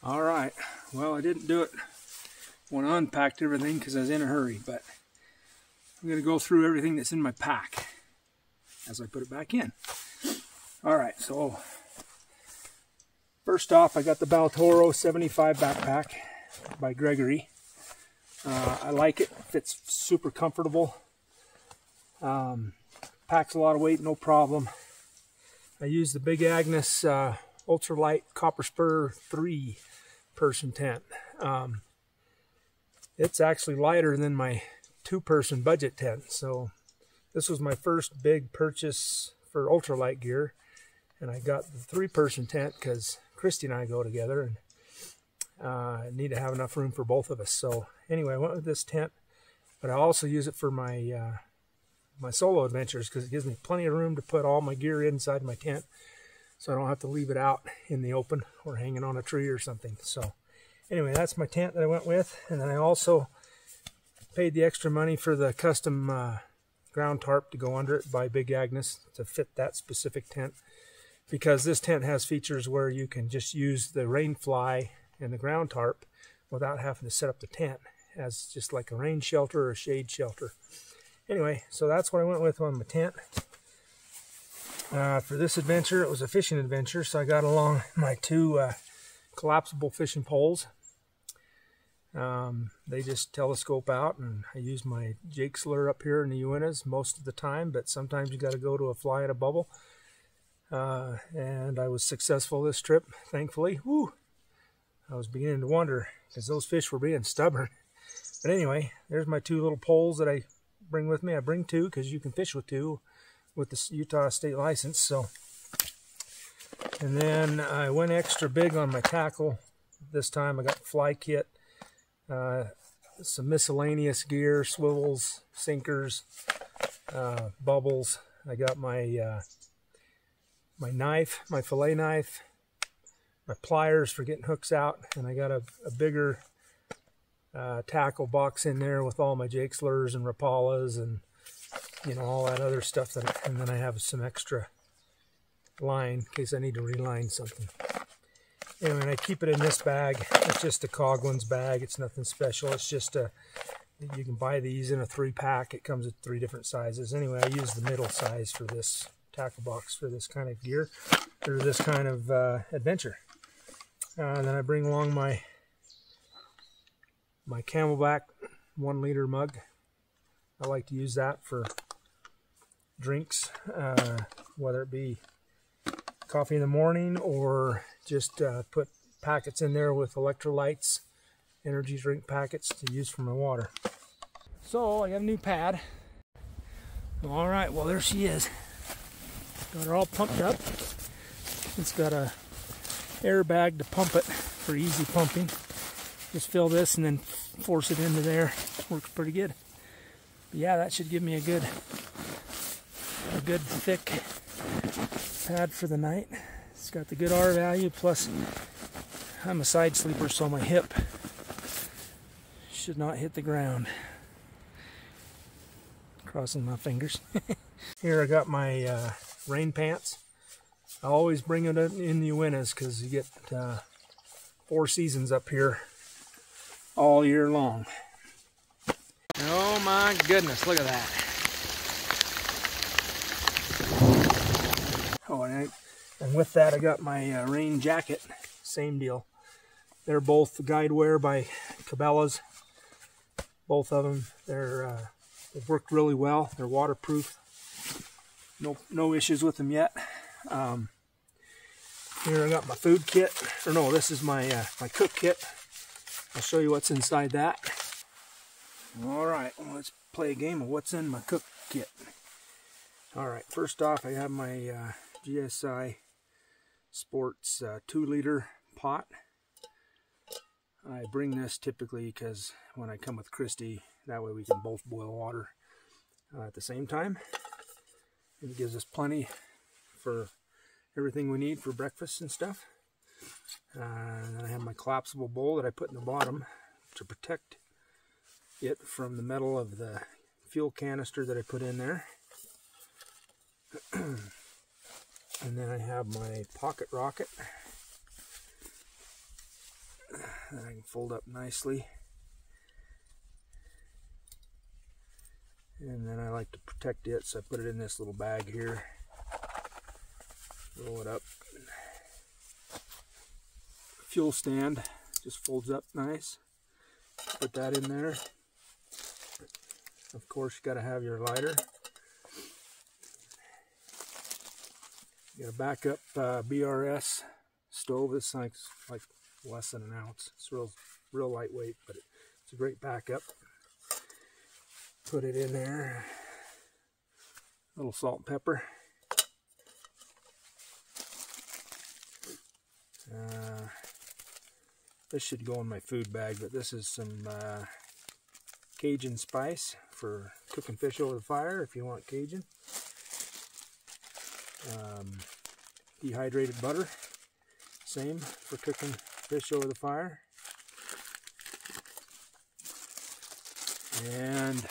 All right, well, I didn't do it when I unpacked everything because I was in a hurry, but I'm going to go through everything that's in my pack as I put it back in. All right, so first off, I got the Baltoro 75 backpack by Gregory. I like it. Fits super comfortable. Packs a lot of weight, no problem. I use the Big Agnes ultralight copper spur 3-person tent. It's actually lighter than my 2-person budget tent, so this was my first big purchase for ultralight gear, and I got the 3-person tent because Christy and I go together, and I need to have enough room for both of us. So anyway, I went with this tent, but I also use it for my my solo adventures because it gives me plenty of room to put all my gear inside my tent, so I don't have to leave it out in the open or hanging on a tree or something. So anyway, that's my tent that I went with, and then I also paid the extra money for the custom ground tarp to go under it by Big Agnes to fit that specific tent, because this tent has features where you can just use the rain fly and the ground tarp without having to set up the tent as just like a rain shelter or a shade shelter. Anyway, so that's what I went with on my tent. For this adventure, it was a fishing adventure, so I got along my 2 collapsible fishing poles. They just telescope out, and I use my jake slur up here in the Uintas most of the time, but sometimes you got to go to a fly in a bubble. And I was successful this trip, thankfully. Woo! I was beginning to wonder because those fish were being stubborn. But anyway, there's my 2 little poles that I bring with me. I bring 2 because you can fish with 2 with the Utah state license. So, and then I went extra big on my tackle. This time I got the fly kit, some miscellaneous gear, swivels, sinkers, bubbles. I got my my knife, my fillet knife, my pliers for getting hooks out, and I got a bigger tackle box in there with all my jake slurs and rapalas and, you know, all that other stuff. And then I have some extra line in case I need to reline something. Anyway, and I keep it in this bag. It's just a Coghlan's bag. It's nothing special. It's just you can buy these in a 3-pack. It comes with 3 different sizes. Anyway, I use the middle size for this tackle box for this kind of gear, or this kind of adventure. And then I bring along my Camelback 1-liter mug. I like to use that for drinks, whether it be coffee in the morning or just put packets in there with electrolytes, energy drink packets to use for my water. So I got a new pad. All right, well, there she is. Got her all pumped up. It's got a airbag to pump it for easy pumping. Just fill this and then force it into there. Works pretty good. But yeah, that should give me a good thick pad for the night. It's got the good R value, plus I'm a side sleeper, so my hip should not hit the ground. Crossing my fingers. Here I got my rain pants. I always bring it in the Uintas because you get 4 seasons up here all year long. Oh my goodness, look at that. Oh, and with that I got my rain jacket. Same deal. They're both guide wear by Cabela's. Both of them. They've worked really well. They're waterproof. No issues with them yet. Here I got my food kit. Or no, this is my my cook kit. I'll show you what's inside that. All right, well, let's play a game of what's in my cook kit. All right, first off, I have my GSI Sports 2-liter pot. I bring this typically because when I come with Christy, that way we can both boil water at the same time. It gives us plenty for everything we need for breakfast and stuff. And then I have my collapsible bowl that I put in the bottom to protect it from the metal of the fuel canister that I put in there. And then I have my pocket rocket. that I can fold up nicely. And then I like to protect it, so I put it in this little bag here. Roll it up. Fuel stand just folds up nice. Put that in there. Of course, you got to have your lighter. You got a backup BRS stove. This thing's like less than an ounce. It's real lightweight, but it's a great backup. Put it in there. A little salt and pepper. This should go in my food bag, but this is some Cajun spice for cooking fish over the fire if you want Cajun. Dehydrated butter, same for cooking fish over the fire. And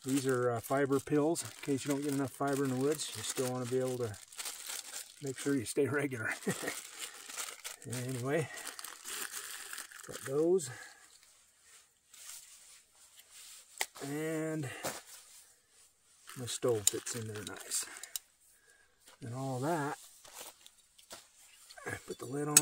these are fiber pills in case you don't get enough fiber in the woods. You still want to be able to make sure you stay regular. Anyway, got those. And my stove fits in there nice. And all that, I put the lid on.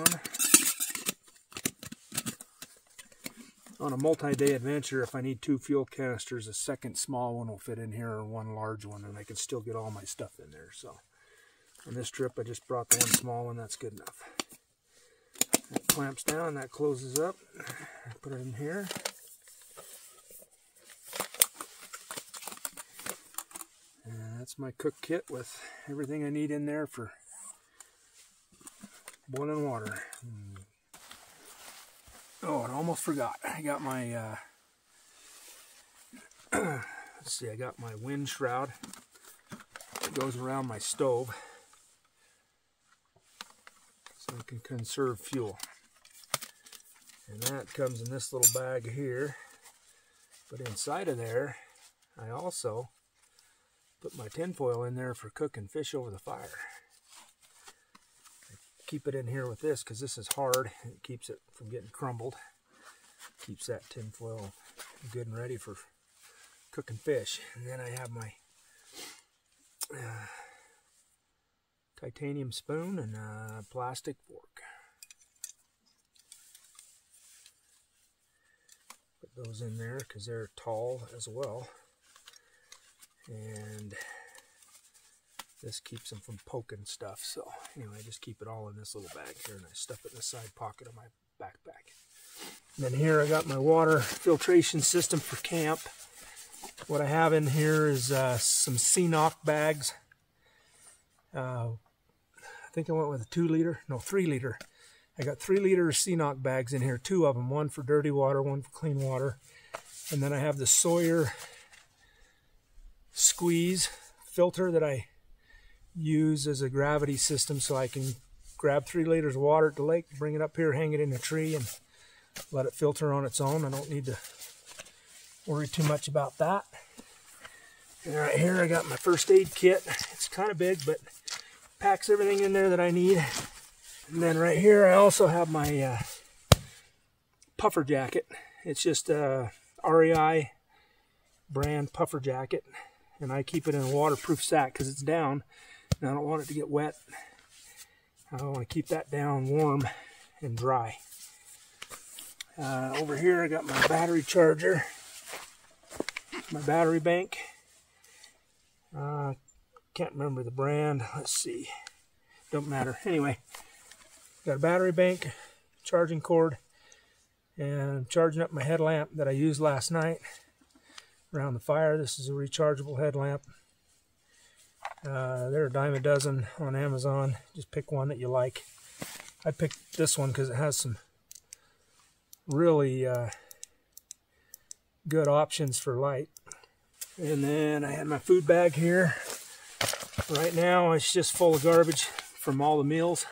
On a multi-day adventure, if I need 2 fuel canisters, a second small one will fit in here or one large one, and I can still get all my stuff in there. So on this trip, I just brought the one small one. That's good enough. That clamps down, that closes up. Put it in here. And that's my cook kit with everything I need in there for boiling water. Oh, and I almost forgot. I got my, let's see, I got my wind shroud that goes around my stove so I can conserve fuel. And that comes in this little bag here. But inside of there, I also put my tinfoil in there for cooking fish over the fire. Keep it in here with this because this is hard. It keeps it from getting crumbled. Keeps that tinfoil good and ready for cooking fish. And then I have my titanium spoon and a plastic fork. Put those in there because they're tall as well. And this keeps them from poking stuff. So anyway, I just keep it all in this little bag here, and I stuff it in the side pocket of my backpack. And then here I got my water filtration system for camp. What I have in here is some CNOC bags. I think I went with a 3 liter. I got 3 liter CNOC bags in here, 2 of them, one for dirty water, one for clean water. And then I have the Sawyer squeeze filter that I use as a gravity system, so I can grab 3 liters of water at the lake, bring it up here, hang it in a tree, and let it filter on its own. I don't need to worry too much about that. And right here I got my first aid kit. It's kind of big, but packs everything in there that I need. And then right here I also have my puffer jacket. It's just a REI brand puffer jacket, and I keep it in a waterproof sack because it's down and I don't want it to get wet. I want to keep that down warm and dry. Over here I got my battery charger, my battery bank. Can't remember the brand. Let's see. Don't matter. Anyway, got a battery bank, charging cord, and I'm charging up my headlamp that I used last night around the fire. This is a rechargeable headlamp. They're a dime a dozen on Amazon. Just pick one that you like. I picked this one because it has some really good options for light. And then I had my food bag here. Right now it's just full of garbage from all the meals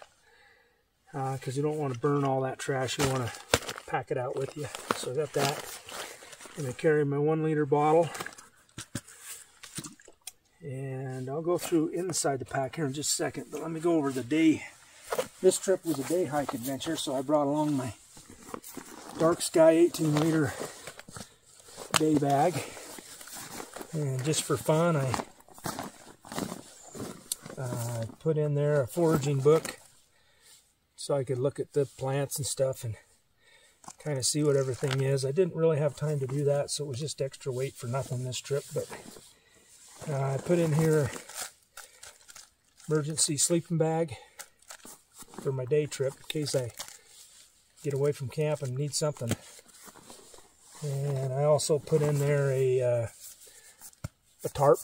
because you don't want to burn all that trash. You want to pack it out with you. So I got that. And I carry my 1 liter bottle. And I'll go through inside the pack here in just a second, but let me go over the day This trip was a day hike adventure, so I brought along my darksky 18-liter day bag. And just for fun, I put in there a foraging book so I could look at the plants and stuff and kind of see what everything is. I didn't really have time to do that, so it was just extra weight for nothing this trip. But I put in here emergency sleeping bag for my day trip in case I get away from camp and need something. And I also put in there a tarp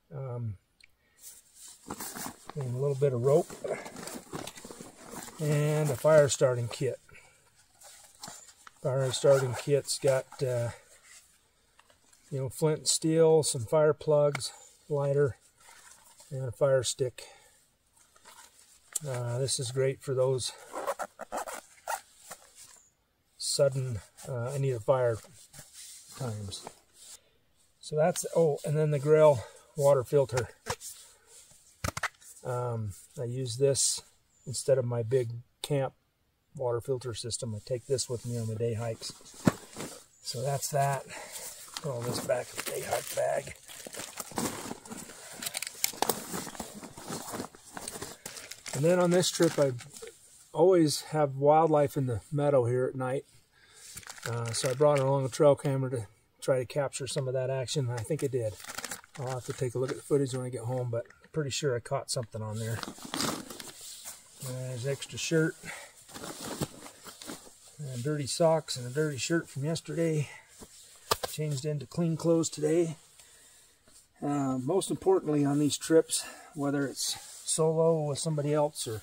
and a little bit of rope and a fire starting kit. Fire starting kit's got you know, flint and steel, some fire plugs, lighter, and a fire stick. This is great for those sudden I need a fire times. So that's, oh, and then the grill water filter. I use this instead of my big camp water filter system. I take this with me on the day hikes. So that's that. Put all this back in the day hike bag. And then on this trip, I always have wildlife in the meadow here at night. So I brought along a trail camera to try to capture some of that action. I think I did. I'll have to take a look at the footage when I get home, but I'm pretty sure I caught something on there. There's extra shirt, and dirty socks, and a dirty shirt from yesterday. Changed into clean clothes today. Most importantly on these trips, whether it's solo with somebody else or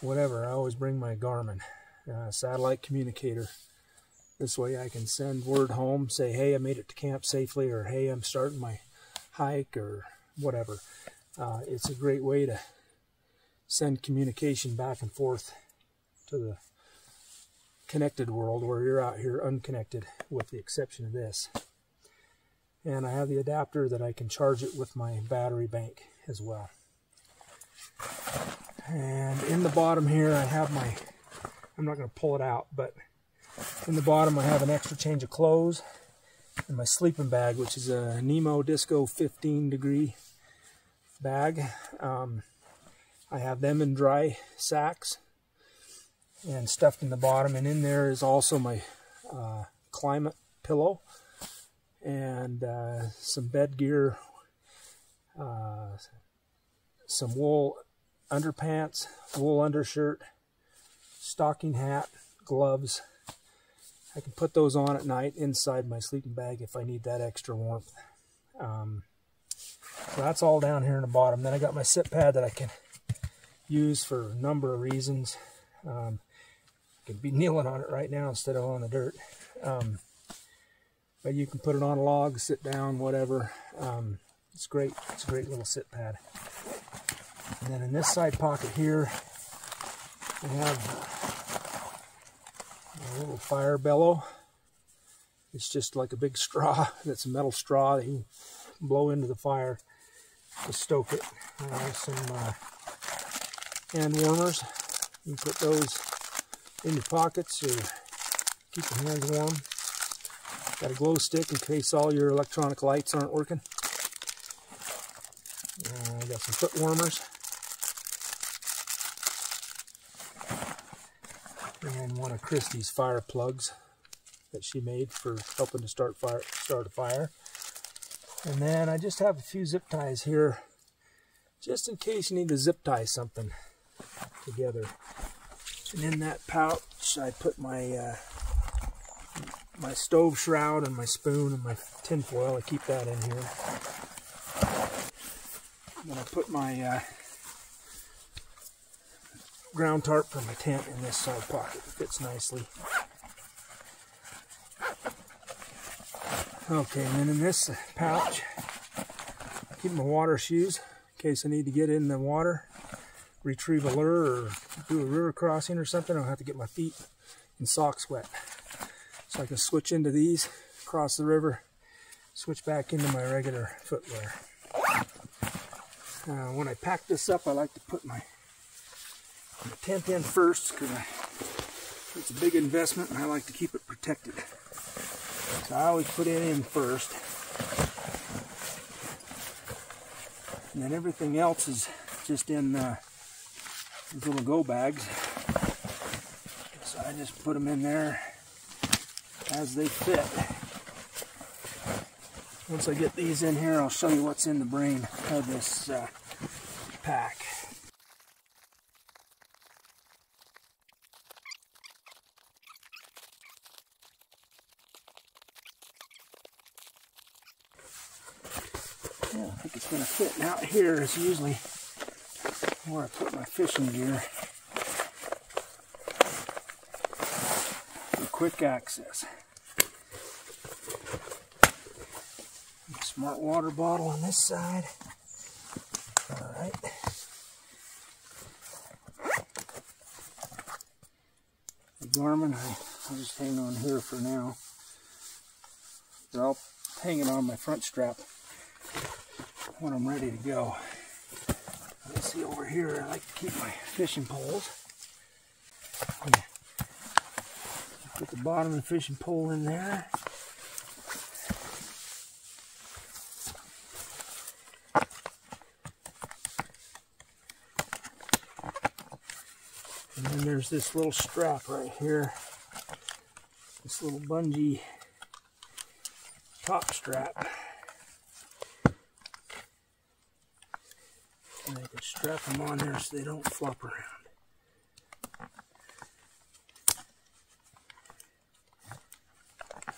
whatever, I always bring my Garmin satellite communicator. This way I can send word home, say, hey, I made it to camp safely, or hey, I'm starting my hike, or whatever. It's a great way to send communication back and forth to the connected world where you're out here unconnected, with the exception of this. And I have the adapter that I can charge it with my battery bank as well. And in the bottom here I have my, I'm not going to pull it out, but in the bottom I have an extra change of clothes and my sleeping bag, which is a Nemo Disco 15-degree bag. I have them in dry sacks and stuffed in the bottom, and in there is also my climate pillow and some bed gear, some wool underpants, wool undershirt, stocking hat, gloves. I can put those on at night inside my sleeping bag if I need that extra warmth. So that's all down here in the bottom. Then I got my sit pad that I can use for a number of reasons. I could be kneeling on it right now instead of on the dirt. But you can put it on a log, sit down, whatever. It's great. It's a great little sit pad. And then in this side pocket here, I have a little fire bellow. It's just like a big straw. That's a metal straw that you blow into the fire to stoke it. Some hand warmers. You can put those in your pockets or keep your hands warm. Got a glow stick in case all your electronic lights aren't working. I got some foot warmers. And one of Christy's fire plugs that she made for helping to start a fire. And then I just have a few zip ties here, just in case you need to zip tie something together. And in that pouch, I put my my stove shroud and my spoon and my tin foil. I keep that in here. Then I put my ground tarp for my tent in this side pocket. It fits nicely. Okay, and then in this pouch, I keep my water shoes in case I need to get in the water, retrieve a lure, or do a river crossing or something. I don't have to get my feet and socks wet. So I can switch into these, cross the river, switch back into my regular footwear. When I pack this up, I like to put my the tent in first because it's a big investment and I like to keep it protected. So I always put it in first. And then everything else is just in these little go bags. So I just put them in there as they fit. Once I get these in here, I'll show you what's in the brain of this pack. Yeah, I think it's going to fit. And out here is usually where I put my fishing gear for quick access. A smart water bottle on this side. Alright. The Garmin, I'll just hang on here for now. I'll hang it on my front strap when I'm ready to go. Let's see, over here I like to keep my fishing poles. Put the bottom of the fishing pole in there. And then there's this little strap right here. This little bungee top strap. And I can strap them on there so they don't flop around.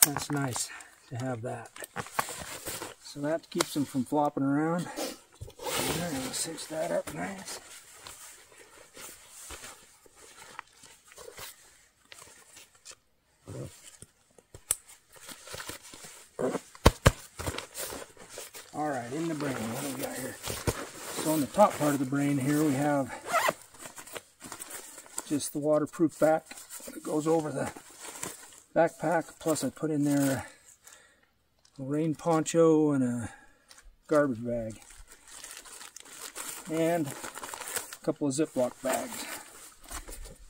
That's nice to have that. So that keeps them from flopping around. I'm going to cinch that up nice. Alright, in the brain, what do we got here? So on the top part of the brain here we have just the waterproof back that goes over the backpack, plus I put in there a rain poncho and a garbage bag and a couple of Ziploc bags.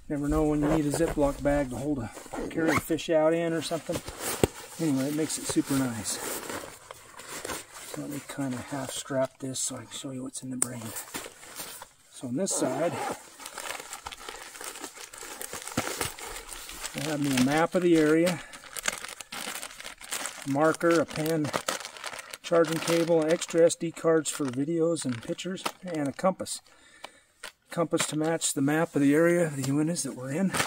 Never know when you need a Ziploc bag to carry a fish out in or something. Anyway, it makes it super nice. So let me kind of half strap this so I can show you what's in the brain. So on this side, I have me a map of the area, a marker, a pen, charging cable, extra SD cards for videos and pictures, and a compass. Compass to match the map of the area of the Uintas that we're in. A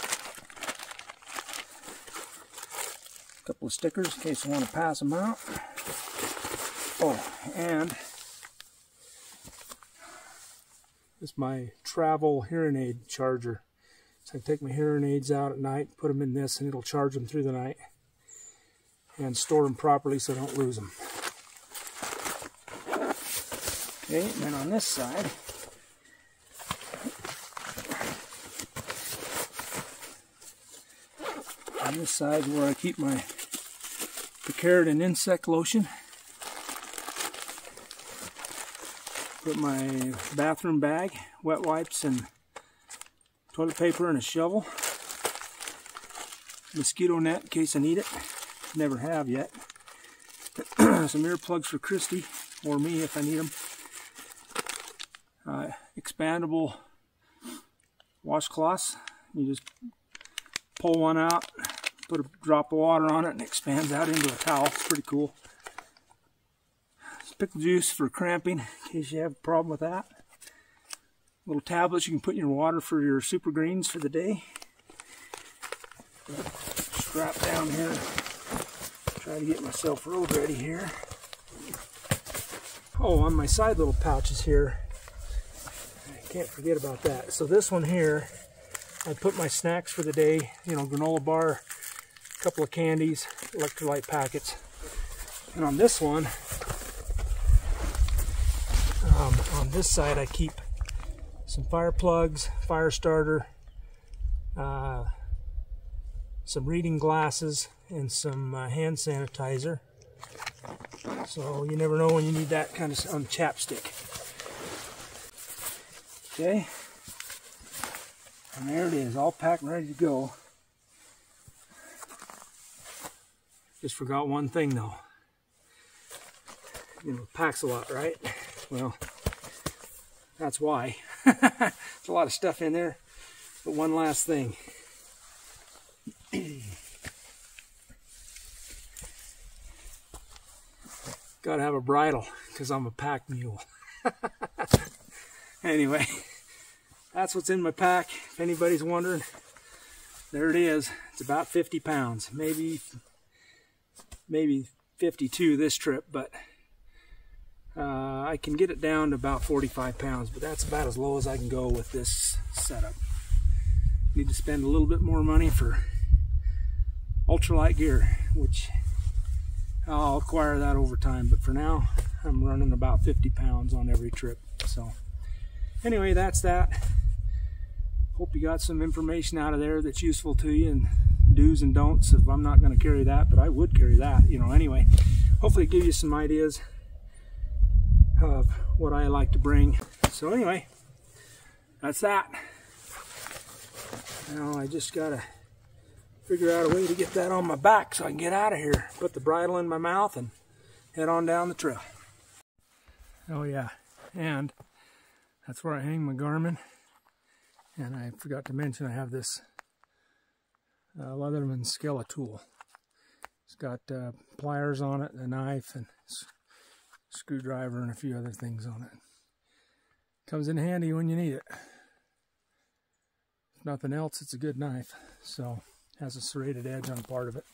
couple of stickers in case I want to pass them out. Oh, and this is my travel hearing aid charger. So I can take my hearing aids out at night, put them in this, and it'll charge them through the night and store them properly so I don't lose them. Okay, and then on this side, is where I keep my prepared and insect lotion. Put my bathroom bag, wet wipes, and toilet paper, and a shovel. Mosquito net in case I need it. Never have yet. Some earplugs for Christy or me if I need them. Expandable washcloths. You just pull one out, put a drop of water on it, and it expands out into a towel. It's pretty cool. Pickle juice for cramping, in case you have a problem with that. Little tablets you can put in your water for your super greens for the day. Strap down here. Try to get myself road ready here. Oh, on my side little pouches here, I can't forget about that. So this one here, I put my snacks for the day, you know, granola bar, a couple of candies, electrolyte packets. And on this one, on this side I keep some fire plugs, fire starter, some reading glasses, and some hand sanitizer. So you never know when you need that kind of chapstick. Okay. And there it is, all packed and ready to go. Just forgot one thing though. You know, it packs a lot, right? Well, that's why. There's a lot of stuff in there. But one last thing. Gotta have a bridle, because I'm a pack mule. Anyway, that's what's in my pack. If anybody's wondering, there it is. It's about 50 pounds. Maybe 52 this trip, but I can get it down to about 45 pounds, but that's about as low as I can go with this setup. Need to spend a little bit more money for ultralight gear, which I'll acquire that over time, but for now I'm running about 50 pounds on every trip. So anyway, that's that. Hope you got some information out of there that's useful to you, and do's and don'ts if I'm not going to carry that, but I would carry that, you know. Anyway, hopefully give you some ideas of what I like to bring. So anyway, that's that. Now I just gotta figure out a way to get that on my back so I can get out of here, put the bridle in my mouth, and head on down the trail. Oh yeah, and that's where I hang my Garmin. And I forgot to mention I have this Leatherman Skillet Tool. It's got pliers on it, a knife, and screwdriver, and a few other things on it. Comes in handy when you need it. If nothing else, it's a good knife. So has a serrated edge on part of it.